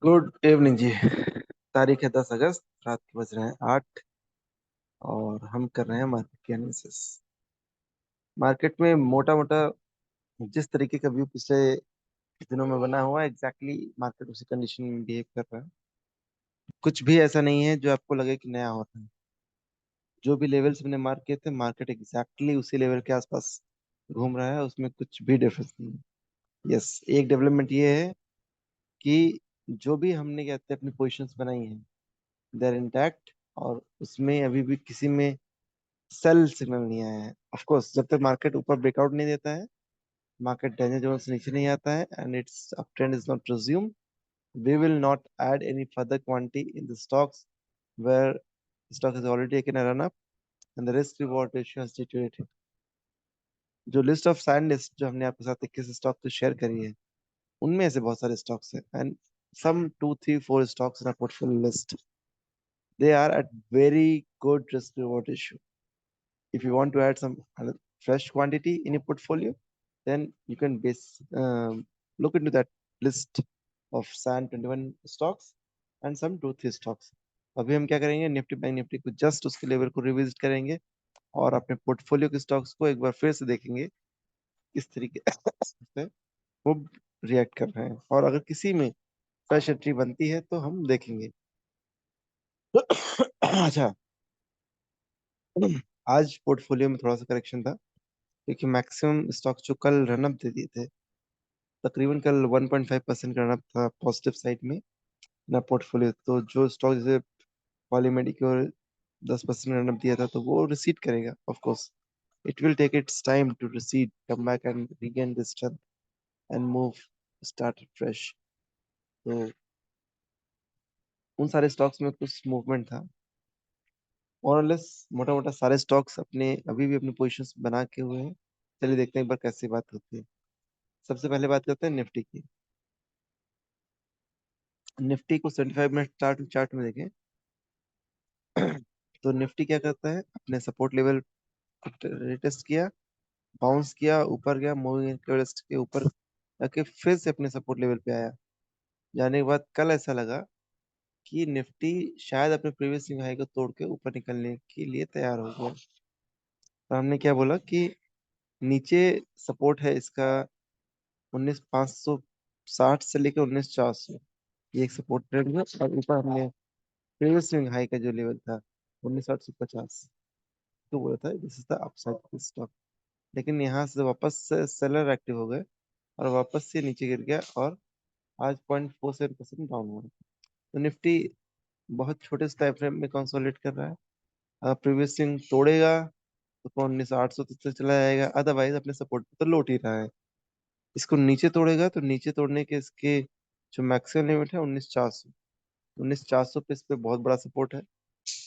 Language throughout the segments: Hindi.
गुड इवनिंग जी। तारीख है 10 अगस्त, रात के बज रहे हैं 8 और हम कर रहे हैं मार्केट की एनालिसिस। मार्केट में मोटा मोटा जिस तरीके का व्यू पिछले दिनों में बना हुआ है, एग्जैक्टली मार्केट उसी कंडीशन में बिहेव कर रहा है। कुछ भी ऐसा नहीं है जो आपको लगे कि नया हो रहा है। जो भी लेवल्स हमने मार्क किए थे, मार्केट एग्जैक्टली उसी लेवल के आसपास घूम रहा है, उसमें कुछ भी डिफरेंस नहीं है। यस, एक डेवलपमेंट ये है कि जो भी हमने कहते हैं अपनी पोजिशंस बनाई हैं, दे आर इंटैक्ट, और उसमें अभी भी किसी में सेल सिग्नल नहीं आया है। ऑफ कोर्स जब तक मार्केट ऊपर ब्रेकआउट नहीं देता है, मार्केट डेंजर जोन से नीचे नहीं आता है, and its up trend is not resume, we will not add any further quantity in the stocks where stock is already taken a run up and the risk reward ratio has deteriorated. जो लिस्ट ऑफ सैंड लिस्ट जो हमने आपके साथ 21 स्टॉक तो शेयर करी है, उनमें से बहुत सारे स्टॉक्स हैं, and some 2 3 4 stocks in our portfolio list, they are at very good risk reward ratio. If you want to add some fresh quantity in your portfolio, then you can look into that list of SAN 21 stocks and some 2 3 stocks. अभी हम क्या करेंगे, निफ्टी बैंक निफ्टी को जस्ट उसके लेवल को रिविजिट करेंगे और अपने पोर्टफोलियो के स्टॉक्स को एक बार फिर से देखेंगे किस तरीके से वो रिएक्ट कर रहे हैं, और अगर किसी में फ्रेश एंट्री बनती है तो हम देखेंगे। अच्छा, आज पोर्टफोलियो में थोड़ा सा करेक्शन था क्योंकि मैक्सिमम स्टॉक्स जो कल रनअप दे दिए थे, तकरीबन कल 1.5% का रनअप था पॉजिटिव साइड में ना पोर्टफोलियो। तो जो स्टॉक जैसे पॉलीमेडिक्योर 10% रनअप दिया था, तो वो रिसीड करेगा। Of course it will take its time to recede, come back and regain the strength and move start fresh. तो उन सारे स्टॉक्स में कुछ मूवमेंट था, और लेस मोटा मोटा सारे स्टॉक्स अपने अभी भी अपनी पोजीशंस बना के हुए हैं। चलिए देखते हैं एक बार कैसी बात होती है। सबसे पहले बात करते हैं निफ्टी की। निफ्टी को 75 मिनट चार्ट में देखें तो निफ्टी क्या करता है, अपने सपोर्ट लेवल टेस्ट किया, बाउंस किया, ऊपर गया, मूविंग एवरेज के ऊपर जाके फिर से अपने सपोर्ट लेवल पे आया। जाने के बाद कल ऐसा लगा कि निफ्टी शायद अपने प्रीवियस हाई को तोड़ के ऊपर निकलने के लिए तैयार हो गया। तो हमने क्या बोला कि नीचे सपोर्ट है इसका 19,560 से लेकर 19,400, ये एक सपोर्ट ट्रेंड है। और ऊपर हमने प्रीवियस हाई का जो लेवल था 19,850, तो बोला था this is the upside stock. लेकिन यहाँ से वापस से सेलर एक्टिव हो गए और वापस से नीचे गिर गया, और आज 0.47% डाउन हुआ। तो निफ्टी बहुत छोटे टाइम फ्रेम में कंसोलिडेट कर रहा है। अगर प्रीवियस स्विंग तोड़ेगा तो 19,800 तक चला जाएगा, अदरवाइज अपने सपोर्ट पे तो लौट ही रहा है। इसको नीचे तोड़ेगा तो नीचे तोड़ने के इसके जो मैक्सिमम लिमिट है 19,400, 19,400 पे इस पे बहुत बड़ा सपोर्ट है।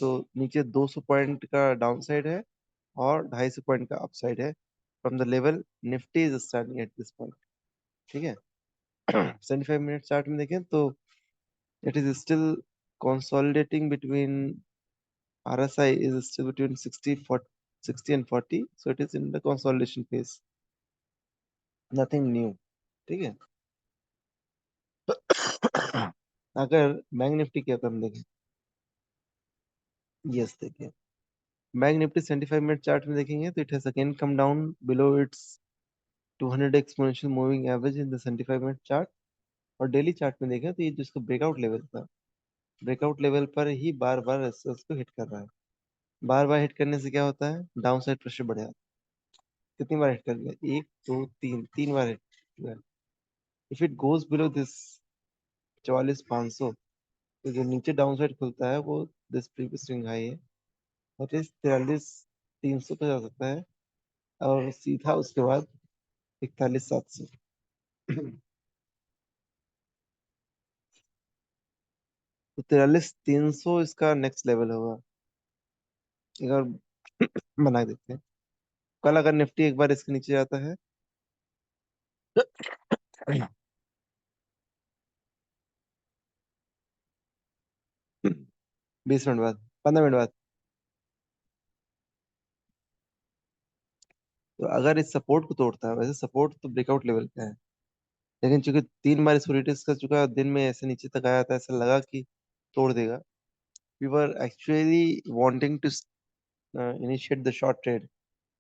तो नीचे 200 पॉइंट का डाउन साइड है और 250 पॉइंट का अपसाइड है from the level Nifty is standing at this point. ठीक है। 75 मिनट चार्ट में देखें तो it is still consolidating between, RSI is still between 60 and 40, so it is in the consolidation phase, nothing new। ठीक है। अगर बैंक निफ्टी की हम देखें, यस देखिए, बैंक निफ्टी 75 मिनट चार्ट में देखेंगे तो it has again come down below it's 200 exponential moving average in the 75 minute chart. और डेली चार्ट में देखें तो ये जिसको ब्रेकआउट लेवल था, ब्रेकआउट लेवल पर ही बार बार उसको हिट कर रहा है। बार बार हिट करने से क्या होता है, डाउन साइड प्रेशर बढ़ जाता है। कितनी बार हिट कर गया, एक दो तीन, 3 बार हिट किया। If it goes below this 44,500, तो जो नीचे डाउन साइड खुलता है वो दिस प्रीवियस स्विंग हाई है, दैट इज 43,300 पे जा सकता है, और सीधा उसके बाद 41,700। तो 43,300 इसका नेक्स्ट लेवल होगा। एक बार बना के देखते हैं, कल अगर निफ्टी एक बार इसके नीचे जाता है 20 मिनट बाद, 15 मिनट बाद, तो अगर इस सपोर्ट को तोड़ता है, वैसे सपोर्ट तो ब्रेकआउट लेवल का है, लेकिन चूंकि 3 बार इसको रिटेस्ट कर चुका है, दिन में ऐसे नीचे तक आया था, ऐसा लगा कि तोड़ देगा. We were actually wanting to initiate the short trade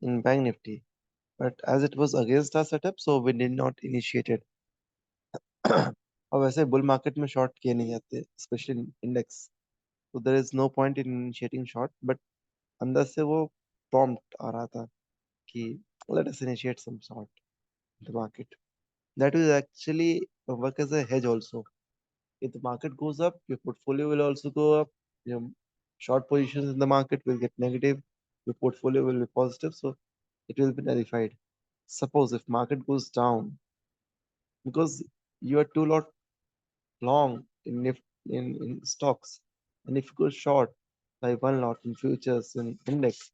in bank nifty, but as it was against our setup, so we did not initiate it. और वैसे बुल मार्केट में शॉर्ट किए नहीं जाते, स्पेशली इंडेक्स. तो there is no point in initiating short, but अंदर से वो प्रॉम्प्ट आ रहा था कि let us initiate some short in the market. That will actually work as a hedge also. If the market goes up, your portfolio will also go up. Your short positions in the market will get negative. Your portfolio will be positive, so it will be nullified. Suppose if market goes down because you are too lot long in stocks, and if you go short by one lot in futures in index,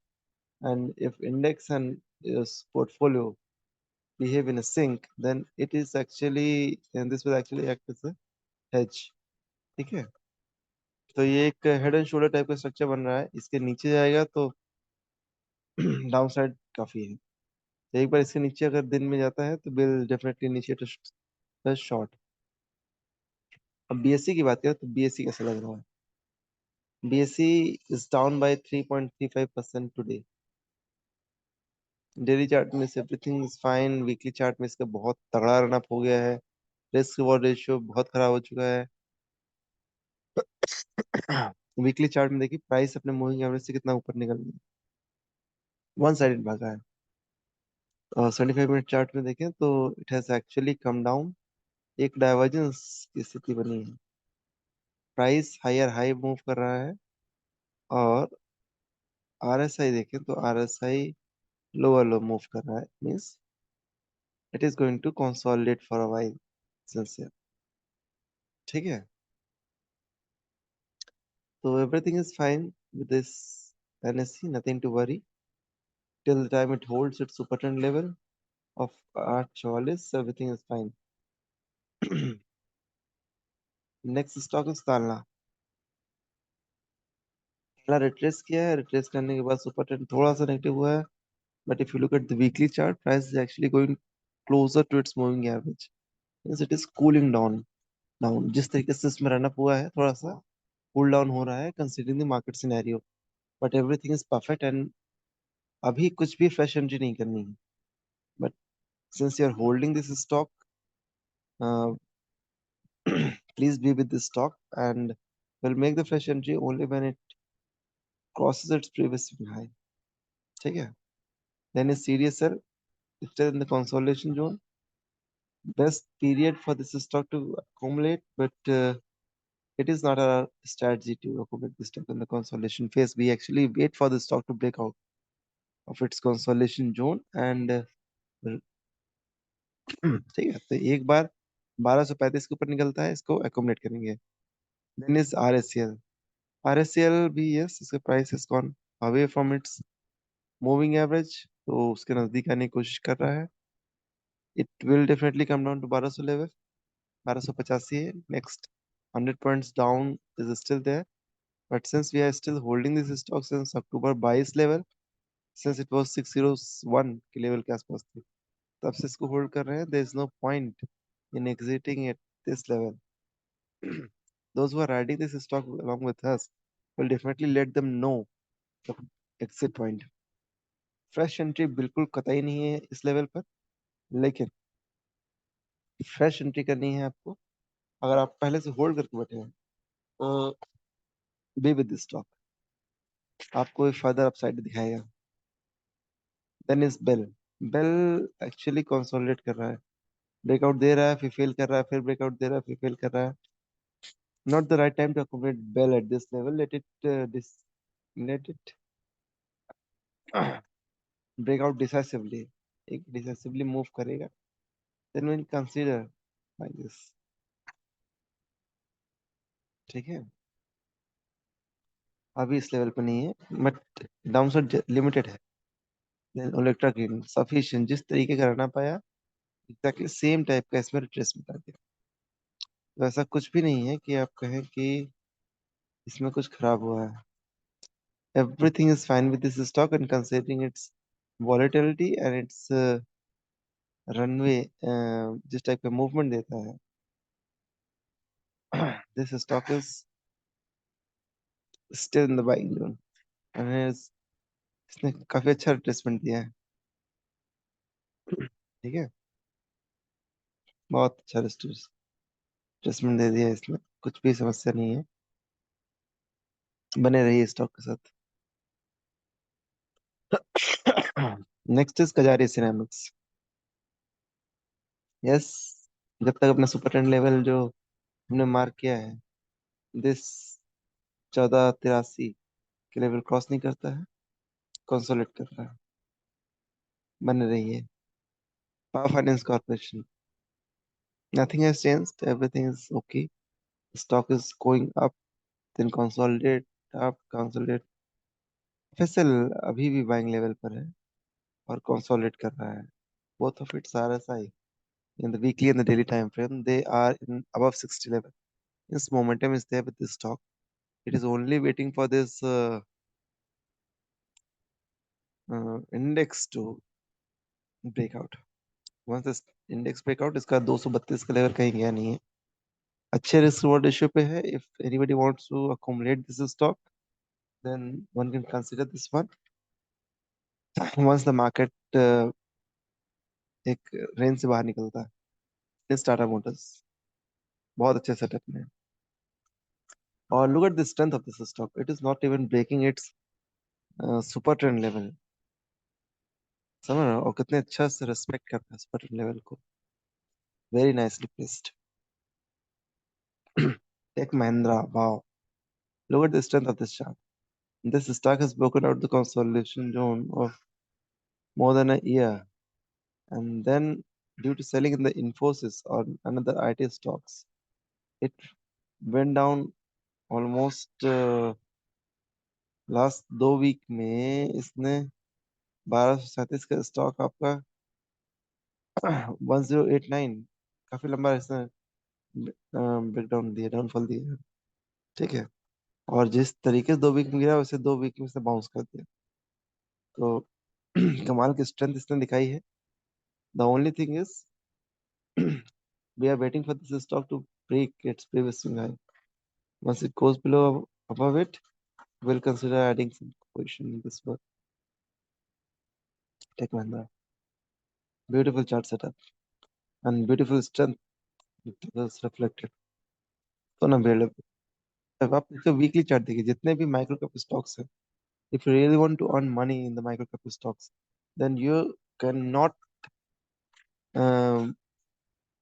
and if index and portfolio behave in a sync, then it is actually, and this will actually act as a hedge. ठीक है. तो ये एक हेड एंड शोल्डर टाइप का स्ट्रक्चर बन रहा है. इसके नीचे जाएगा तो डाउन साइड काफी है. तो एक बार इसके नीचे अगर दिन में जाता है तो विल डेफिनेटली इनिशिएट शॉर्ट. अब बीएससी की बात करें तो बीएससी कैसा लग रहा है. BSC is down by 3.35% today. Daily chart में everything is fine. Weekly chart में इसका बहुत तगड़ा रन अप हो गया है. रिस्क रिवॉर्ड रेशियो बहुत खराब हो चुका है. वीकली चार्ट में देखिए प्राइस अपने मूविंग एवरेज से कितना ऊपर निकल गया. वन साइडेड भागा है. 75 मिनट चार्ट में देखें तो it has actually come down. एक डाइवर्जेंस की स्थिति बनी है. प्राइस हायर हाई मूव कर रहा है, और आरएसआई देखें तो आरएसआई लोअर लो मूव कर रहा है. Means it is going to consolidate for a while sincere. ठीक है. तो everything is fine with this NSC. Nothing to worry till the time it holds its super trend level of 844. Everything is fine. Next stock is तालना. तालना रिट्रेस किया है. रिट्रेस करने के बाद सुपर ट्रेंड थोड़ा सा नेगेटिव हुआ है, but if you look at the weekly chart, price is actually going closer to its moving average. Means it is cooling down. Down जिस तरीके से इसमें रन अप हुआ है, थोड़ा सा कूल डाउन हो रहा है considering the market scenario. But everything is perfect, and अभी कुछ भी फ्रेश एंट्री नहीं करनी है. But since you are holding this stock, please be with this stock, and will make the fresh entry only when it crosses its previous swing high. ठीक है. Then is CDSL still in the consolidation zone. Best period for this stock to accumulate, but it is not a strategy to accumulate the stock in the consolidation phase. We actually wait for the stock to break out of its consolidation zone, and ठीक है. तो एक बार 1235 के ऊपर निकलता है, इसको accumulate करेंगे. Then is RSCL. RSCL भी yes, इसका price has gone away from its moving average, तो उसके नजदीक आने की कोशिश कर रहा है. It will definitely come down to 1200 level. 1285 है next. 100 points down is still there, but since we are still holding this stock since October 22 level, since it was 601 के लेवल के आसपास थी, तब से इसको होल्ड कर रहे हैं. There is no point in exiting at this level. those who are riding this stock along with us will definitely let them know the exit point. Fresh entry बिल्कुल कतई नहीं है इस लेवल पर, लेकिन फ्रेश एंट्री करनी है आपको अगर आप पहले से होल्ड करके बैठे हैं, तो बी विद दिस स्टॉक. आपको फर्दर अपसाइड दिखाएगा. Then is BEL. BEL actually consolidate कर रहा है. ब्रेकआउट दे रहा है, फिर फेल कर रहा है, फिर ब्रेकआउट दे रहा है, फिर फेल कर रहा है. Not the right time to accommodate BEL at this level. Let it breakout decisively. एक डिसाइसिवली मूव करेगा, then will consider buy this. ठीक है. अभी इस लेवल पे नहीं है, बट डाउनसाइड लिमिटेड है. इलेक्ट्रा ग्रीन सफिशिएंट. जिस तरीके का रहना पाया, एग्जैक्टली सेम टाइप का इसमें रिट्रेसमेंट आ गया. तो ऐसा कुछ भी नहीं है कि आप कहें कि इसमें कुछ खराब हुआ है. Everything is fine with this stock, and considering it's volatility and its runway जिस टाइप का मूवमेंट देता है, this stock is still in the buying zone, इसने काफी अच्छा रिट्रेसमेंट दिया है। ठीक है, बहुत अच्छा रिट्रेसमेंट दे दिया है इसने, कुछ भी समस्या नहीं है, बने रहिए स्टॉक के साथ। Next is Kajaria ceramics. Yes, जब तक अपना सुपर ट्रेंड लेवल जो हमने मार्क किया है, दिस 1483 के लेवल क्रॉस नहीं करता है, कंसोलिडेट कर रहा है, बने रहिए। Power finance corporation, nothing has changed, everything is okay, stock is going up, then consolidate. FSL अभी भी बाइंग लेवल पर है और कंसोलिडेट कर रहा है, both of its RSI in the weekly and the daily time frame, they are in above 60 level. This momentum is there with this stock. It is only waiting for this index to break out. Once this index break out, इसका 232 का लेवल कहीं गया नहीं है, अच्छे रिस्क रिवॉर्ड रेशियो पे है। If anybody wants to accumulate this stock, then one can consider this one. Once the market एक रेंज से बाहर निकलता है, this टाटा मोटर्स बहुत अच्छे सेटअप में है। और look at the strength of this stock. It is not even breaking its super trend level. समझ रहे हो? और कितने अच्छा से रेस्पेक्ट करता है सुपर ट्रेंड लेवल को, very nicely placed. Tech Mahindra, wow, look at the strength of this chart. This stock has broken out the consolidation zone of more than a year, and then due to selling in the Infosys or another IT stocks, it went down almost last 2 week में इसने 1237 का स्टॉक आपका 1089, काफी लंबा इसने ब्रेकडाउन दिया, डाउनफॉल दिया। ठीक है, और जिस तरीके से 2 वीक में गिरा, वैसे 2 वीक में इसने बाउंस कर दिया, तो कमाल की स्ट्रेंथ इसने दिखाई है। The only thing is we are waiting for this stock to break its previous swing high. Once it goes below above it, we'll consider adding some position in this one. Tech Mahindra, beautiful chart setup and beautiful strength was reflected. तो ना available. अब आप इसका वीकली चार्ट देखिए, जितने भी माइक्रो कैप स्टॉक्स हैं, if you really want to earn money in the micro cap stocks, then you cannot um,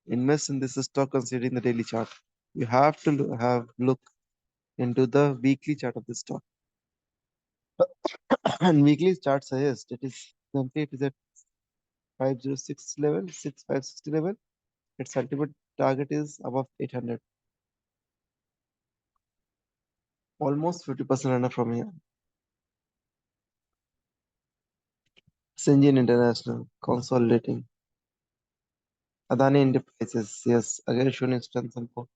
invest in this stock considering the daily chart. You have to have look into the weekly chart of the stock. And weekly chart suggests it is at 506 level, 6560 level. Its ultimate target is above 800. Almost 50% runner from here. Syngene International, consolidating. Adani Enterprises, yes, again showing strength and support.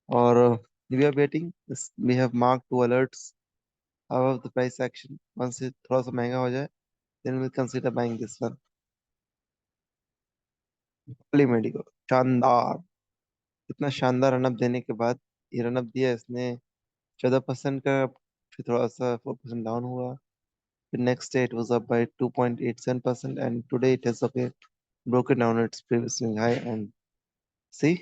Or we are waiting. We have marked 2 alerts above the price action. Once it थोड़ा सा महंगा हो जाए, then we'll consider buying this one. Medico, शानदार, इतना शानदार रनअप देने के बाद ये रनअप दिया इसने 14% का, फिर थोड़ा सा 4% डाउन हुआ, फिर next day it was up by 2.87% and today it has again broken down its previous swing high and see,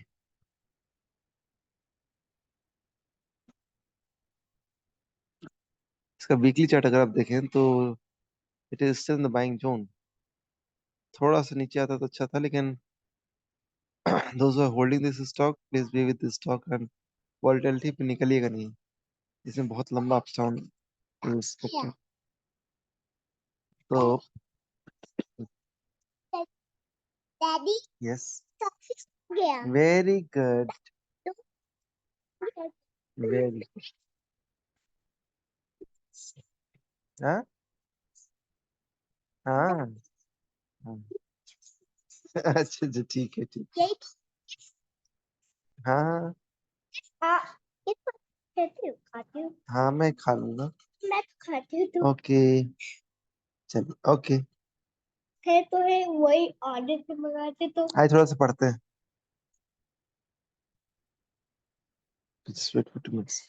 इसका वीकली चार्ट अगर आप देखें तो it is still in the buying zone. थोड़ा सा नीचे आता तो अच्छा था, लेकिन those who are holding this stock, please be with this stock and volatility पे निकलिएगा नहीं, इसमें बहुत लंबा अप डाउन स्कोप है। तो यस, वेरी गुड, वेरी हाँ हाँ हाँ। अच्छा अच्छा, ठीक है, ठीक, हाँ हाँ, मैं खा लूंगा। ओके, चलिए, ओके। है तो है, वही ऑर्डर पे मंगाते तो। आइए थोड़ा सा पढ़ते हैं। Just wait for 2 minutes।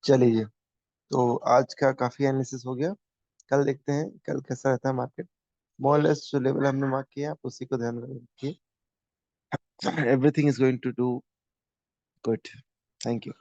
चलिए, तो आज का काफी एनालिसिस हो गया। कल देखते हैं कल कैसा रहता है मार्केट। मोरलेस जो लेवल हमने मार्क किया आप उसी को ध्यान में रखिए। Everything is going to do good. Thank you.